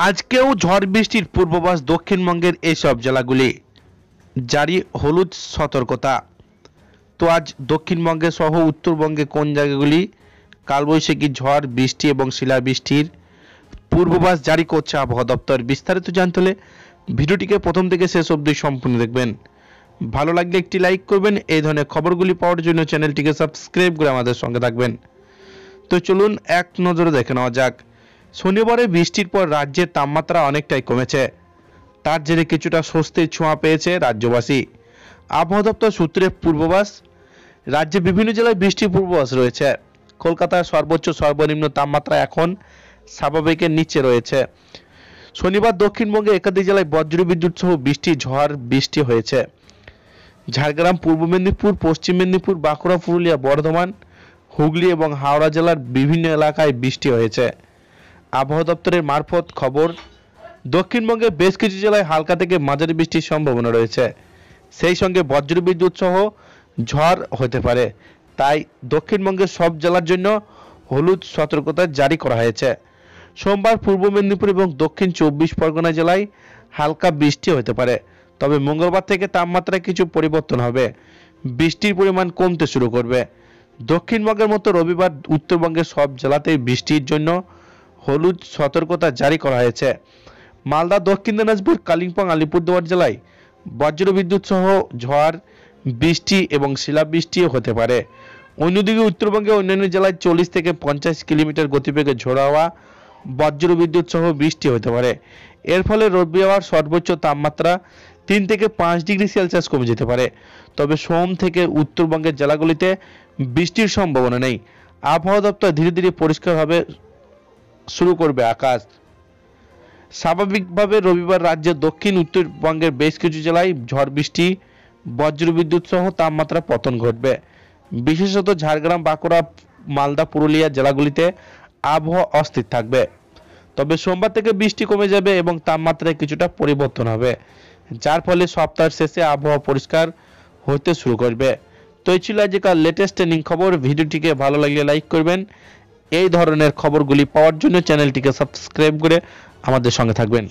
আজকেও ঝড় বৃষ্টির পূর্বাভাস দক্ষিণবঙ্গের এইসব জেলাগুলি, জারি হলুদ সতর্কতা। তো আজ দক্ষিণবঙ্গে সহ উত্তরবঙ্গে কোন জায়গাগুলি কালবৈশাখী ঝড় বৃষ্টি এবং শিলাবৃষ্টির পূর্বাভাস জারি করছে আবহাওয়া দপ্তর, বিস্তারিত জানতে হলে ভিডিওটিকে প্রথম থেকে শেষ অবধি সম্পূর্ণ দেখবেন। ভালো লাগলে একটি লাইক করবেন। এই ধরনের খবরগুলি পাওয়ার জন্য চ্যানেলটিকে সাবস্ক্রাইব করে আমাদের সঙ্গে থাকবেন। তো চলুন এক নজরে দেখে নেওয়া যাক। শনিবারে বৃষ্টির পর রাজ্যের তাপমাত্রা অনেকটাই কমেছে, তার জেরে কিছুটা স্বস্তির ছোঁয়া পেয়েছে রাজ্যবাসী। আবহাওয়া দপ্তর সূত্রে পূর্বাভাস, রাজ্যে বিভিন্ন জেলায় বৃষ্টির পূর্বাভাস রয়েছে। কলকাতার সর্বোচ্চ সর্বনিম্ন তাপমাত্রা এখন স্বাভাবিকের নিচে রয়েছে। শনিবার দক্ষিণবঙ্গে একাধিক জেলায় বজ্রবিদ্যুৎ সহ ঝড় বৃষ্টি হয়েছে। ঝাড়গ্রাম, পূর্ব মেদিনীপুর, পশ্চিম মেদিনীপুর, বাঁকুড়া, পুরুলিয়া, বর্ধমান, হুগলি এবং হাওড়া জেলার বিভিন্ন এলাকায় বৃষ্টি হয়েছে। আবহাওয়া দপ্তরের মারফত খবর, দক্ষিণবঙ্গে বেশ কিছু জেলায় হালকা থেকে মাঝারি বৃষ্টির সম্ভাবনা রয়েছে, সেই সঙ্গে বজ্রবিদ্যুৎ সহ ঝড় হতে পারে। তাই দক্ষিণবঙ্গের সব জেলার জন্য হলুদ সতর্কতা জারি করা হয়েছে। সোমবার পূর্ব মেদিনীপুর এবং দক্ষিণ 24 পরগনা জেলায় হালকা বৃষ্টি হতে পারে, তবে মঙ্গলবার থেকে তাপমাত্রায় কিছু পরিবর্তন হবে, বৃষ্টির পরিমাণ কমতে শুরু করবে। দক্ষিণবঙ্গের মতো রবিবার উত্তরবঙ্গের সব জেলাতেই বৃষ্টির জন্য হলুদ সতর্কতা জারি করা হয়েছে। মালদা, দক্ষিণ দিনাজপুর, কালিম্পং, আলিপুরদুয়ার জেলায় বজ্রবিদ্যুৎ সহ ঝড় বৃষ্টি এবং শিলাবৃষ্টিও হতে পারে। অন্যদিকে উত্তরবঙ্গে অন্যান্য জেলায় 40 থেকে 50 কিলোমিটার গতিবেগে ঝোড়ো হাওয়া, বজ্রবিদ্যুৎ সহ বৃষ্টি হতে পারে। এর ফলে রবিবার সর্বোচ্চ তাপমাত্রা 3 থেকে 5 ডিগ্রি সেলসিয়াস কমে যেতে পারে। তবে সোম থেকে উত্তরবঙ্গের জেলাগুলিতে বৃষ্টির সম্ভাবনা নেই। আবহাওয়া দপ্তর ধীরে ধীরে পরিষ্কারভাবে শুরু করবে আকাশ। স্বাভাবিকভাবে রবিবার রাজ্যের দক্ষিণ উত্তরবঙ্গের বেশ কিছু জেলায় ঝড় বৃষ্টি, বজ্রবিদ্যুৎ সহ তাপমাত্রা পতন ঘটবে। বিশেষত ঝাড়গ্রাম, বাঁকুড়া, মালদা, পুরুলিয়া জেলাগুলিতে আবহাওয়া অস্থির থাকবে। তবে সোমবার থেকে বৃষ্টি কমে যাবে এবং তাপমাত্রায় কিছুটা পরিবর্তন হবে, যার ফলে সপ্তাহের শেষে আবহাওয়া পরিষ্কার হতে শুরু করবে। তো এই ছিল আজকের লেটেস্ট ট্রেনিং খবর। ভিডিওটিকে ভালো লাগলে লাইক করবেন। এই ধরনের খবরগুলি পাওয়ার জন্য চ্যানেলটিকে সাবস্ক্রাইব করে আমাদের সঙ্গে থাকবেন।